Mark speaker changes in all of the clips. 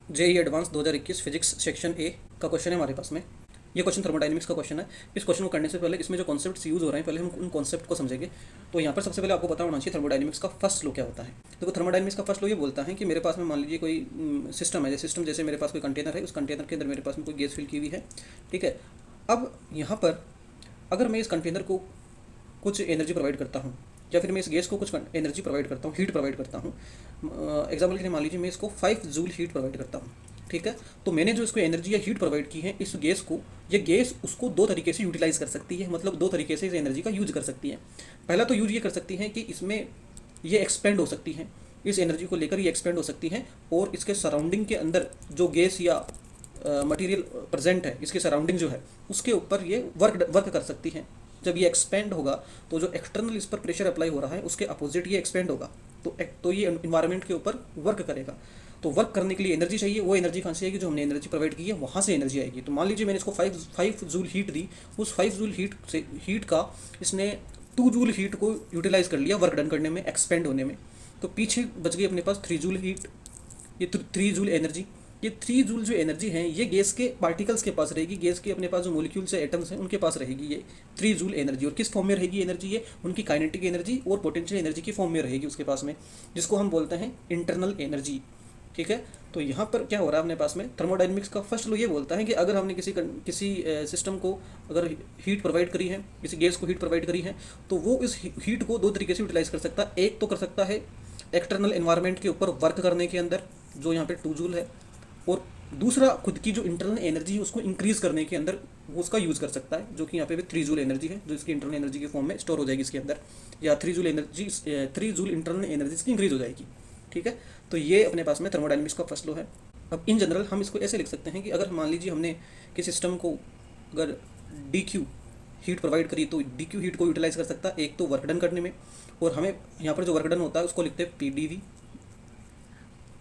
Speaker 1: JEE advance 2021 physics section A का question है हमारे पास में। ये क्वेश्चन थर्मोडायनेमिक्स का क्वेश्चन है। इस क्वेश्चन को करने से पहले इसमें जो कॉन्सेप्ट्स यूज़ हो रहे हैं पहले हम उन कॉन्सेप्ट को समझेंगे। तो यहाँ पर सबसे पहले आपको पता होना चाहिए थर्मोडायनेमिक्स का फर्स्ट लॉ क्या होता है। देखो थर्मोडायनेमिक्स का फर्स्ट लॉ ये बोलता है कि मेरे पास में मान लीजिए कोई सिस्टम है, सिस्टम जैसे मेरे पास कोई कंटेनर है, उस कंटेनर के अंदर मेरे पास में कोई गैस फिल की हुई है, ठीक है। अब यहाँ पर अगर मैं इस कंटेनर को कुछ एनर्जी प्रोवाइड करता हूँ या फिर मैं इस गैस को कुछ एनर्जी प्रोवाइड करता हूँ, हीट प्रोवाइड करता हूँ, एग्जाम्पल के लिए मान लीजिए मैं इसको 5 जूल हीट प्रोवाइड करता हूँ, ठीक है। तो मैंने जो इसको एनर्जी या हीट प्रोवाइड की है इस गैस को, ये गैस उसको दो तरीके से यूटिलाइज कर सकती है, मतलब दो तरीके से इस एनर्जी का यूज कर सकती है। पहला तो यूज ये कर सकती है कि इसमें ये एक्सपेंड हो सकती है, इस एनर्जी को लेकर ये एक्सपेंड हो सकती है और इसके सराउंडिंग के अंदर जो गैस या मटेरियल प्रेजेंट है, इसके सराउंडिंग जो है उसके ऊपर ये वर्क कर सकती है। जब ये एक्सपेंड होगा तो जो एक्सटर्नल इस पर प्रेशर अप्लाई हो रहा है उसके अपोजिट ये एक्सपेंड होगा, तो ये इन्वायरमेंट के ऊपर वर्क करेगा। तो वर्क करने के लिए एनर्जी चाहिए, वो एनर्जी कहाँ से आएगी, जो हमने एनर्जी प्रोवाइड की है वहाँ से एनर्जी आएगी। तो मान लीजिए मैंने इसको 5 जूल हीट दी, उस 5 जूल हीट का इसने 2 जूल हीट को यूटिलाइज कर लिया वर्क डन करने में, एक्सपेंड होने में। तो पीछे बच गई अपने पास 3 जूल हीट, ये 3 जूल एनर्जी। ये 3 जूल जो एनर्जी है ये गैस के पार्टिकल्स के पास रहेगी, गैस के अपने पास जो मॉलिक्यूल्स है, एटम्स हैं, उनके पास रहेगी ये 3 जूल एनर्जी। और किस फॉर्म में रहेगी एनर्जी, ये उनकी काइनेटिक एनर्जी और पोटेंशियल एनर्जी की फॉर्म में रहेगी उसके पास में, जिसको हम बोलते हैं इंटरनल एनर्जी, ठीक है। तो यहाँ पर क्या हो रहा है अपने पास में, थर्मोडायनेमिक्स का फर्स्ट लॉ ये बोलता है कि अगर हमने किसी सिस्टम को अगर हीट प्रोवाइड करी है, किसी गैस को हीट प्रोवाइड करी है, तो वो इस हीट को दो तरीके से यूटिलाइज कर सकता है। एक तो कर सकता है एक्सटर्नल एनवायरनमेंट के ऊपर वर्क करने के अंदर, जो यहाँ पे 2 जूल है, और दूसरा खुद की जो इंटरनल एनर्जी है उसको इंक्रीज करने के अंदर वो उसका यूज़ कर सकता है, जो कि यहाँ पे भी 3 जूल एनर्जी है, जो इसकी इंटरनल एनर्जी के फॉर्म में स्टोर हो जाएगी इसके अंदर, या 3 जूल इंटरनल एनर्जी इसकी इंक्रीज हो जाएगी, ठीक है। तो ये अपने पास में थर्मोडायनेमिक्स का फर्स्ट लॉ है। अब इन जनरल हम इसको ऐसे लिख सकते हैं कि अगर मान लीजिए हमने किसी सिस्टम को अगर DQ हीट प्रोवाइड करी तो DQ हीट को यूटिलाइज कर सकता है एक तो वर्क डन करने में, और हमें यहाँ पर जो वर्क डन होता है उसको लिखते हैं PdV,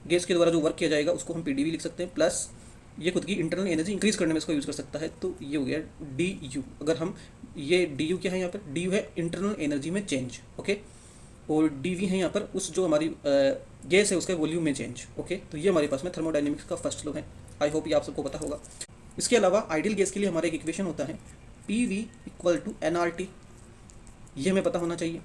Speaker 1: गैस के द्वारा जो वर्क किया जाएगा उसको हम PdV लिख सकते हैं, प्लस ये खुद की इंटरनल एनर्जी इंक्रीज करने में इसको यूज़ कर सकता है, तो ये हो गया DU। अगर हम ये DU क्या है, यहाँ पर DU है इंटरनल एनर्जी में चेंज, ओके, और DV है यहाँ पर उस जो हमारी गैस है उसके वॉल्यूम में चेंज, ओके। तो ये हमारे पास में थर्मोडायनेमिक्स का फर्स्ट लॉ है। आई होप ये आप सबको पता होगा। इसके अलावा आइडियल गैस के लिए हमारा एक इक्वेशन होता है PV = nRT, ये हमें पता होना चाहिए।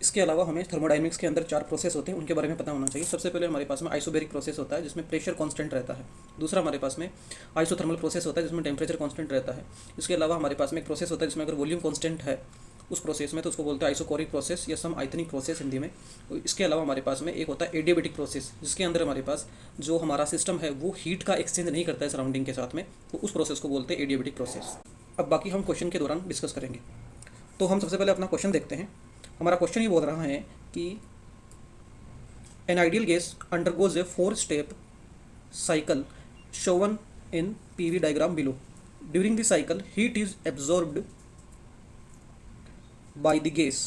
Speaker 1: इसके अलावा हमें थर्मोडायनेमिक्स के अंदर 4 प्रोसेस होते हैं, उनके बारे में पता होना चाहिए। सबसे पहले हमारे पास में आइसोबैरिक प्रोसेस होता है जिसमें प्रेशर कांस्टेंट रहता है। दूसरा हमारे पास में आइसोथर्मल प्रोसेस होता है जिसमें टेम्परेचर कांस्टेंट रहता है। इसके अलावा हमारे पास में एक प्रोसेस होता है जिसमें अगर वॉल्यूम कांस्टेंट है उस प्रोसेस में, तो उसको बोलते हैं आइसोकोरिक प्रोसेस या सम आइथनिक प्रोसेस हिंदी में। इसके अलावा हमारे पास में एक होता है एडियाबेटिक प्रोसेस, जिसके अंदर हमारे पास जो हमारा सिस्टम है वो हीट का एक्सचेंज नहीं करता है सराउंडिंग के साथ में, तो उस प्रोसेस को बोलते हैं एडियाबेटिक प्रोसेस। अब बाकी हम क्वेश्चन के दौरान डिस्कस करेंगे। तो हम सबसे पहले अपना क्वेश्चन देखते हैं। हमारा क्वेश्चन ये बोल रहा है कि an ideal gas undergoes A 4-step cycle shown in PV diagram below. During the cycle, heat is absorbed by the gas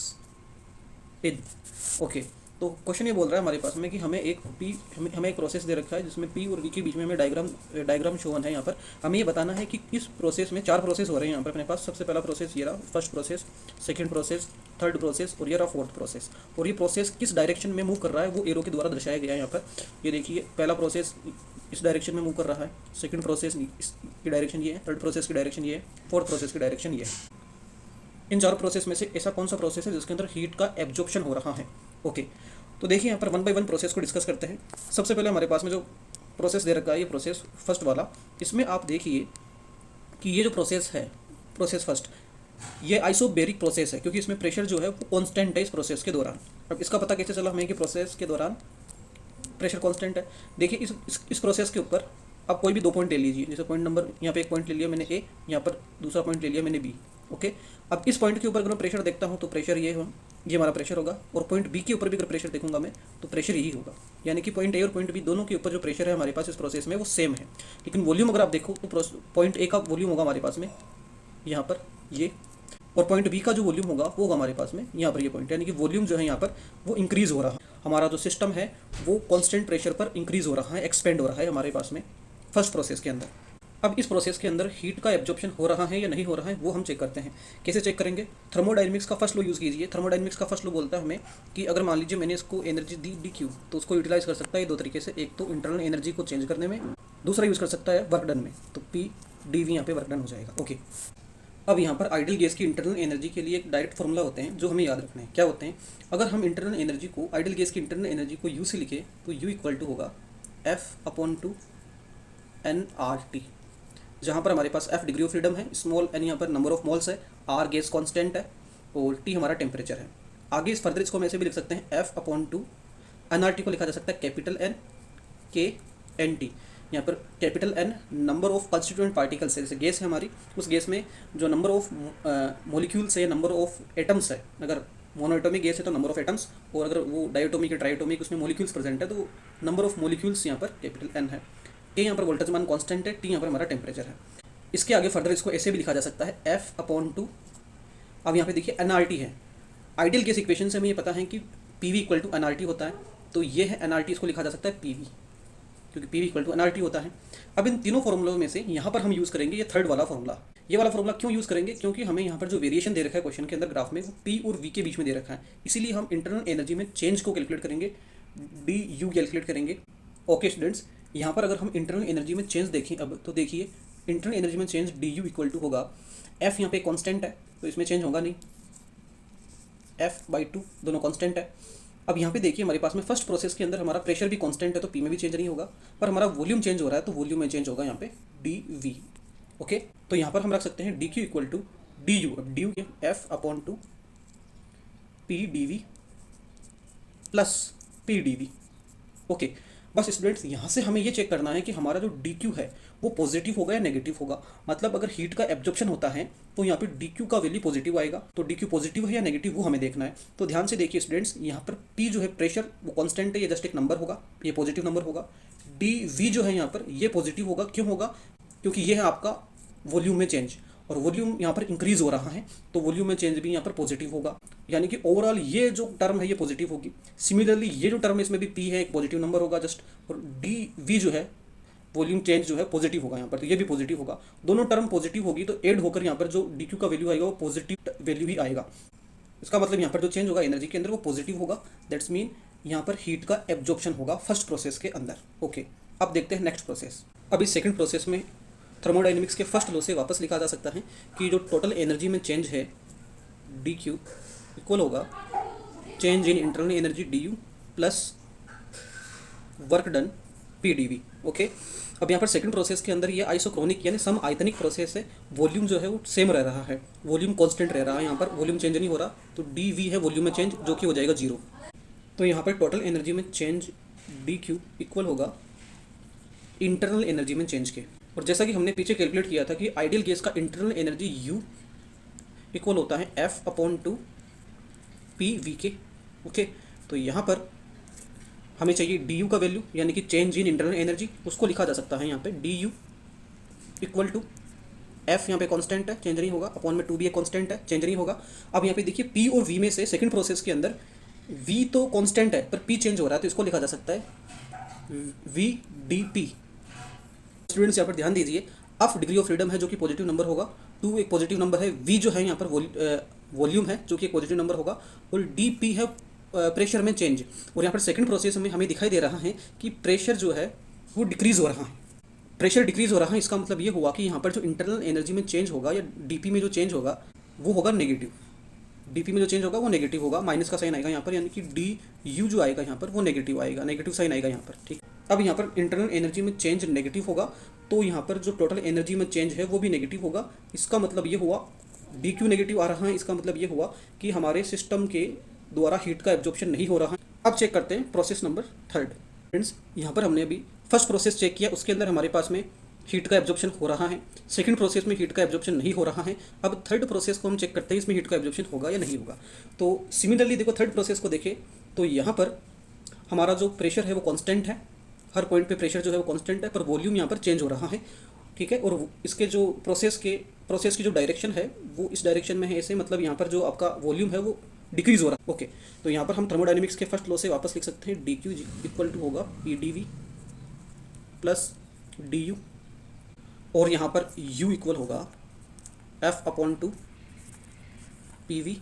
Speaker 1: in. Okay, तो क्वेश्चन ये बोल रहा है हमारे पास में कि हमें एक प्रोसेस दे रखा है जिसमें P और V के बीच में हमें डायग्राम शोन है। यहाँ पर हमें ये बताना है कि इस प्रोसेस में 4 प्रोसेस हो रहे हैं यहाँ पर अपने पास। सबसे पहला प्रोसेस ये रहा, first process, second process, third process और ये रहा फोर्थ प्रोसेस। और ये प्रोसेस किस डायरेक्शन में मूव कर रहा है वो एरो के द्वारा दर्शाया गया है यहाँ पर। ये देखिए, पहला प्रोसेस इस डायरेक्शन में मूव कर रहा है, सेकंड प्रोसेस की डायरेक्शन ये है, थर्ड प्रोसेस की डायरेक्शन ये है, फोर्थ प्रोसेस की डायरेक्शन ये है। इन 4 प्रोसेस में से ऐसा कौन सा प्रोसेस है जिसके अंदर हीट का एब्जॉर्प्शन हो रहा है। ओके, तो देखिए यहाँ पर 1 बाय 1 प्रोसेस को डिस्कस करते हैं। सबसे पहले हमारे पास में जो प्रोसेस दे रखा है, ये प्रोसेस फर्स्ट वाला, इसमें आप देखिए कि ये जो प्रोसेस है, प्रोसेस फर्स्ट, ये आइसोबैरिक प्रोसेस है क्योंकि इसमें प्रेशर जो है वो कांस्टेंट है इस प्रोसेस के दौरान। अब इसका पता कैसे चला हमें कि प्रोसेस के दौरान प्रेशर कांस्टेंट है। देखिए इस प्रोसेस के ऊपर आप कोई भी 2 पॉइंट ले लीजिए, जैसे पॉइंट नंबर यहाँ पे एक पॉइंट ले लिया मैंने A, यहाँ पर दूसरा पॉइंट ले लिया मैंने B, ओके। अब इस पॉइंट के ऊपर अगर मैं प्रेशर देखता हूँ तो प्रेशर ये हमारा प्रेशर होगा, और पॉइंट B के ऊपर भी अगर प्रेशर देखूंगा मैं तो प्रेशर यही होगा। यानी कि पॉइंट A और पॉइंट B दोनों के ऊपर जो प्रेशर है हमारे पास इस प्रोसेस में वो सेम है। लेकिन वॉल्यूम अगर आप देखो तो पॉइंट A का वॉल्यूम होगा हमारे पास में यहाँ पर ये, और पॉइंट B का जो वॉल्यूम होगा वो होगा हमारे पास में यहाँ पर ये पॉइंट। यानी कि वॉल्यूम जो है यहाँ पर वो इंक्रीज हो रहा है। हमारा जो सिस्टम है वो कॉन्स्टेंट प्रेशर पर इंक्रीज हो रहा है, एक्सपेंड हो रहा है हमारे पास में फर्स्ट प्रोसेस के अंदर। अब इस प्रोसेस के अंदर हीट का एब्जॉर्प्शन हो रहा है या नहीं हो रहा है वो हम चेक करते हैं। कैसे चेक करेंगे? थर्मोडायनेमिक्स का फर्स्ट लॉ यूज़ कीजिए। थर्मोडायनेमिक्स का फर्स्ट लॉ बोलता है हमें कि अगर मान लीजिए मैंने इसको एनर्जी दी डी क्यू, तो उसको यूटिलाइज कर सकता है दो तरीके से। एक तो इंटरनल एनर्जी को चेंज करने में, दूसरा यूज़ कर सकता है वर्क डन में। तो पी डी वी यहाँ पे वर्क डन हो जाएगा। ओके, अब यहाँ पर आइडियल गैस की इंटरनल एनर्जी के लिए एक डायरेक्ट फॉर्मूला होते हैं जो हमें याद रखना है। क्या होते हैं? अगर हम इंटरनल एनर्जी को, आइडियल गैस की इंटरनल एनर्जी को यू से लिखे तो यू इक्वल टू होगा F/2 nRT, जहाँ पर हमारे पास F डिग्री ऑफ फ्रीडम है, स्मॉल n यहाँ पर नंबर ऑफ मोल्स है, R गैस कांस्टेंट है और T हमारा टेम्परेचर है। आगे इस फर्दर इसको हम ऐसे भी लिख सकते हैं F/2 nRT को लिखा जा सकता है कैपिटल N K NT। यहाँ पर capital N number of constituent particles है, जैसे गैस है हमारी, उस गैस में जो नंबर ऑफ मॉलिक्यूल्स है, नंबर ऑफ एटम्स है। अगर मोनोएटॉमिक गैस है तो नंबर ऑफ एटम्स, और अगर वो डायटोमिक या ट्राइटोमिक उसमें मॉलिक्यूल्स प्रेजेंट है तो नंबर ऑफ मॉलिक्यूल्स यहाँ पर कैपिटल N है। K यहाँ पर वोल्टेज मान कांस्टेंट है, T यहाँ पर हमारा टेम्परेचर है। इसके आगे फर्दर इसको ऐसे भी लिखा जा सकता है F/2। अब यहाँ पे देखिए nRT है। आइडियल गैस इक्वेशन से हमें ये पता है कि PV इक्वल टू nRT होता है, तो ये है nRT, इसको लिखा जा सकता है PV, क्योंकि PV इक्वल टू nRT होता है। अब इन तीनों फॉर्मूलों में से यहाँ पर हम यूज़ करेंगे ये थर्ड वाला फॉर्मूला। ये वाला फॉर्मूला क्यों यूज़ करेंगे? क्योंकि हमें यहाँ पर जो वेरिएशन दे रखा है क्वेश्चन के अंदर ग्राफ में, वो P और V के बीच में दे रखा है, इसीलिए हम इंटरनल एनर्जी में चेंज को कैलकुलेट करेंगे, DU कैलकुलेट करेंगे। ओके स्टूडेंट्स, यहाँ पर अगर हम इंटरनल एनर्जी में चेंज देखें अब, तो देखिए इंटरनल एनर्जी में चेंज DU इक्वल टू होगा F, यहाँ पे कांस्टेंट है तो इसमें चेंज होगा नहीं, F/2 दोनों कांस्टेंट है। अब यहाँ पे देखिए हमारे पास में फर्स्ट प्रोसेस के अंदर हमारा प्रेशर भी कांस्टेंट है तो P में भी चेंज नहीं होगा, पर हमारा वॉल्यूम चेंज हो रहा है तो वॉल्यूम में चेंज होगा यहाँ पे DV। ओके, तो यहाँ पर हम रख सकते हैं DQ इक्वल टू DU। अब DU के F/2 PdV plus PdV। Okay, बस स्टूडेंट्स यहाँ से हमें ये चेक करना है कि हमारा जो DQ है वो पॉजिटिव होगा या नेगेटिव होगा। मतलब अगर हीट का एब्जॉर्प्शन होता है तो यहाँ पे DQ का वैल्यू पॉजिटिव आएगा, तो DQ पॉजिटिव है या नेगेटिव वो हमें देखना है। तो ध्यान से देखिए स्टूडेंट्स, यहाँ पर P जो है प्रेशर वो कांस्टेंट है, ये जस्ट एक नंबर होगा, ये पॉजिटिव नंबर होगा। DV जो है यहाँ पर ये पॉजिटिव होगा, क्यों होगा? क्योंकि ये है आपका वॉल्यूम में चेंज, और वॉल्यूम यहाँ पर इंक्रीज हो रहा है तो वॉल्यूम में चेंज भी यहाँ पर पॉजिटिव होगा, यानी कि ओवरऑल ये जो टर्म है ये पॉजिटिव होगी। सिमिलरली ये जो टर्म है इसमें भी P है, एक पॉजिटिव नंबर होगा जस्ट, और DV जो है वॉल्यूम चेंज जो है पॉजिटिव होगा यहाँ पर, तो ये भी पॉजिटिव होगा। दोनों टर्म पॉजिटिव होगी तो ऐड होकर यहाँ पर जो DQ का वैल्यू आएगा वो पॉजिटिव वैल्यू ही आएगा। इसका मतलब यहाँ पर जो चेंज होगा एनर्जी के अंदर वो पॉजिटिव होगा। दैट्स मीन यहाँ पर हीट का एब्जॉर्प्शन होगा फर्स्ट प्रोसेस के अंदर। ओके, अब देखते हैं नेक्स्ट प्रोसेस। अब इस सेकंड प्रोसेस में थर्मोडायनेमिक्स के फर्स्ट लॉ से वापस लिखा जा सकता है कि जो टोटल एनर्जी में चेंज है DQ इक्वल होगा change in internal energy DU plus work done PdV। Okay, अब यहाँ पर सेकंड प्रोसेस के अंदर ये आइसोक्रोनिक यानी सम आयतनिक प्रोसेस है, वॉल्यूम जो है वो सेम रह रहा है, वॉल्यूम कांस्टेंट रह रहा है, यहाँ पर वॉल्यूम चेंज नहीं हो रहा, तो DV है वॉल्यूम में चेंज जो कि हो जाएगा 0। तो यहाँ पर टोटल एनर्जी में चेंज DQ इक्वल होगा इंटरनल एनर्जी में चेंज के। और जैसा कि हमने पीछे कैलकुलेट किया था कि आइडियल गैस का इंटरनल एनर्जी U इक्वल होता है F/2 PV के। ओके, तो यहाँ पर हमें चाहिए DU का वैल्यू यानी कि चेंज इन इंटरनल एनर्जी, उसको लिखा जा सकता है यहाँ पे DU इक्वल टू F, यहाँ पे कांस्टेंट है चेंज नहीं होगा, अपॉन में 2 भी एक कांस्टेंट है चेंज नहीं होगा। अब यहाँ पे देखिए P और V में से सेकंड प्रोसेस के अंदर V तो कांस्टेंट है पर P चेंज हो रहा है, तो इसको लिखा जा सकता है VdP। स्टूडेंट्स यहाँ पर ध्यान दीजिए, F डिग्री ऑफ फ्रीडम है जो कि पॉजिटिव नंबर होगा, 2 एक पॉजिटिव नंबर है, V जो है यहाँ पर वॉल्यूम है जो कि एक पॉजिटिव नंबर होगा, और DP है प्रेशर में चेंज। और यहाँ पर सेकंड प्रोसेस में हमें दिखाई दे रहा है कि प्रेशर जो है वो डिक्रीज़ हो रहा है, प्रेशर डिक्रीज़ हो रहा है। इसका मतलब ये हुआ कि यहाँ पर जो इंटरनल एनर्जी में चेंज होगा या DP में जो चेंज होगा वो होगा नेगेटिव। DP में जो चेंज होगा वो नेगेटिव होगा, माइनस का साइन आएगा यहाँ पर, यानी कि DU जो आएगा यहाँ पर वो नेगेटिव आएगा, नेगेटिव साइन आएगा यहाँ पर। ठीक, अब यहाँ पर इंटरनल एनर्जी में चेंज नेगेटिव होगा तो यहाँ पर जो टोटल एनर्जी में चेंज है वो भी नेगेटिव होगा। इसका मतलब ये हुआ DQ नेगेटिव आ रहा है, इसका मतलब ये हुआ कि हमारे सिस्टम के द्वारा हीट का एब्जॉर्प्शन नहीं हो रहा है। अब चेक करते हैं प्रोसेस नंबर थर्ड। फ्रेंड्स, यहाँ पर हमने अभी फर्स्ट प्रोसेस चेक किया, उसके अंदर हमारे पास में हीट का एब्जॉर्प्शन हो रहा है, सेकंड प्रोसेस में हीट का एब्जॉर्प्शन नहीं हो रहा है। अब थर्ड प्रोसेस को हम चेक करते हैं इसमें हीट का एब्जॉर्प्शन होगा या नहीं होगा। तो सिमिलरली देखो थर्ड प्रोसेस को देखें तो यहाँ पर हमारा जो प्रेशर है वो कांस्टेंट है, हर पॉइंट पे प्रेशर जो है वो कांस्टेंट है, पर वॉल्यूम यहाँ पर चेंज हो रहा है। ठीक है, और इसके जो प्रोसेस की जो डायरेक्शन है वो इस डायरेक्शन में है ऐसे, मतलब यहाँ पर जो आपका वॉल्यूम है वो डिक्रीज हो रहा है। ओके, तो यहाँ पर हम थर्मोडायनेमिक्स के फर्स्ट लॉ से वापस लिख सकते हैं DQ इक्वल टू होगा PdV प्लस DU और यहाँ पर u इक्वल होगा F/2 PV।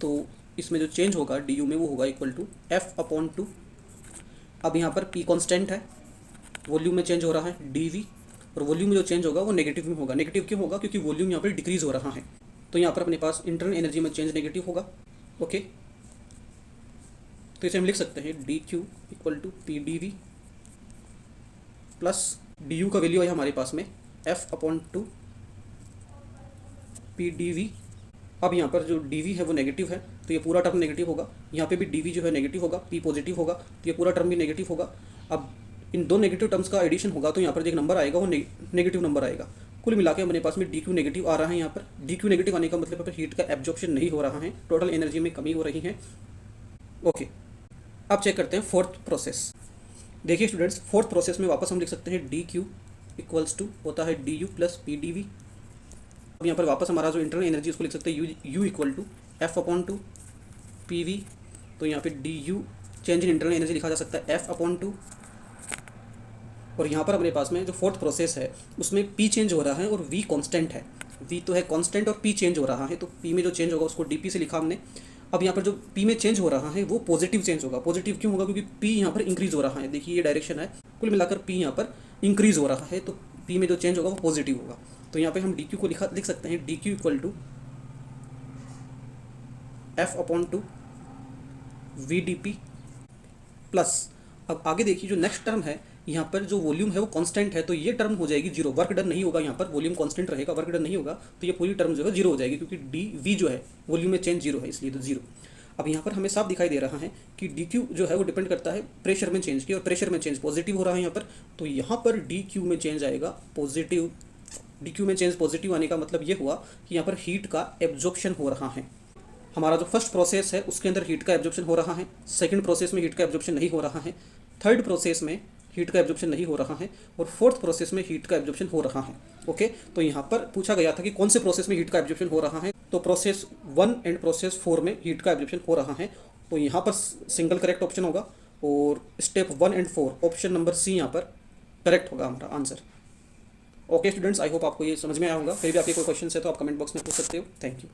Speaker 1: तो इसमें जो चेंज होगा du में वो होगा इक्वल टू F/2। अब यहाँ पर P कांस्टेंट है, वॉल्यूम में चेंज हो रहा है dV, और वॉल्यूम में जो चेंज होगा वो नेगेटिव में होगा। नेगेटिव क्यों होगा? क्योंकि वॉल्यूम यहाँ पर डिक्रीज हो रहा है। तो यहाँ पर अपने पास इंटरनल एनर्जी में चेंज नेगेटिव होगा। ओके, तो इसे हम लिख सकते हैं dq equal to PdV plus du का वैल्यू है हमारे पास में F/2 PdV। अब यहाँ पर जो dV है वो नेगेटिव है, तो ये पूरा टर्म नेगेटिव होगा। यहाँ पे भी dV जो है नेगेटिव होगा, P पॉजिटिव होगा, तो ये पूरा टर्म भी नेगेटिव होगा। अब इन दो नेगेटिव टर्म्स का एडिशन होगा तो यहाँ पर जो एक नंबर आएगा वो नेगेटिव नंबर आएगा। कुल मिला के अपने पास में dq नेगेटिव आ रहा है। यहाँ पर dq नेगेटिव आने का मतलब हीट का एब्जॉर्प्शन नहीं हो रहा है, टोटल एनर्जी में कमी हो रही है। ओके, अब चेक करते हैं फोर्थ प्रोसेस। देखिए स्टूडेंट्स, फोर्थ प्रोसेस में वापस हम लिख सकते हैं dq इक्वल्स टू होता है du प्लस PdV। अब यहाँ पर वापस हमारा जो इंटरनल एनर्जी उसको लिख सकते हैं u equal to F/2 PV। तो यहाँ पे du change in internal energy लिखा जा सकता है F/2। और यहाँ पर अपने पास में जो फोर्थ प्रोसेस है उसमें P चेंज हो रहा है और V कांस्टेंट है। V तो है कांस्टेंट और P चेंज हो रहा है, तो P में जो चेंज होगा उसको dP से लिखा हमने। अब यहाँ पर जो P में चेंज हो रहा है वो पॉजिटिव चेंज होगा। पॉजिटिव क्यों होगा? क्योंकि P यहाँ पर इंक्रीज हो रहा है। देखिए ये डायरेक्शन है, कुल मिलाकर P यहाँ पर इंक्रीज हो रहा है, तो P में जो चेंज होगा वो पॉजिटिव होगा। तो यहाँ पे हम dq को लिख सकते हैं dq equal to F/2 VdP plus, अब आगे देखिए जो नेक्स्ट टर्म है यहाँ पर जो वॉल्यूम है वो कांस्टेंट है, तो ये टर्म हो जाएगी जीरो। वर्क डन नहीं होगा, यहाँ पर वॉल्यूम कांस्टेंट रहेगा, वर्क डन नहीं होगा, तो ये पूरी टर्म जो है जीरो हो जाएगी, क्योंकि dV जो है वॉल्यूम में चेंज जीरो है, इसलिए तो जीरो। अब यहाँ पर हमें साफ दिखाई दे रहा है कि dq जो है वो डिपेंड करता है प्रेशर में चेंज की, और प्रेशर में चेंज पॉजिटिव हो रहा है यहाँ पर, तो यहाँ पर dq में चेंज आएगा पॉजिटिव। dq में चेंज पॉजिटिव आने का मतलब ये हुआ कि यहाँ पर हीट का एब्जॉर्प्शन हो रहा है। हमारा जो फर्स्ट प्रोसेस है उसके अंदर हीट का एब्जॉर्प्शन हो रहा है, सेकंड प्रोसेस में हीट का एब्जॉर्प्शन नहीं हो रहा है, थर्ड प्रोसेस में हीट का एब्जॉर्प्शन नहीं हो रहा है, और फोर्थ प्रोसेस में हीट का एब्जॉर्प्शन हो रहा है। ओके, तो यहाँ पर पूछा गया था कि कौन से प्रोसेस में हीट का एब्जॉर्प्शन हो रहा है, तो प्रोसेस 1 एंड प्रोसेस 4 में हीट का एब्जॉर्प्शन हो रहा है। तो यहाँ पर सिंगल करेक्ट ऑप्शन होगा, और step 1 and 4 option number C यहाँ पर करेक्ट होगा हमारा answer. Okay students, I hope आपको ये समझ में आया होगा। फिर भी आपके कोई क्वेश्चन है तो आप कमेंट बॉक्स में पूछ सकते हो। Thank you.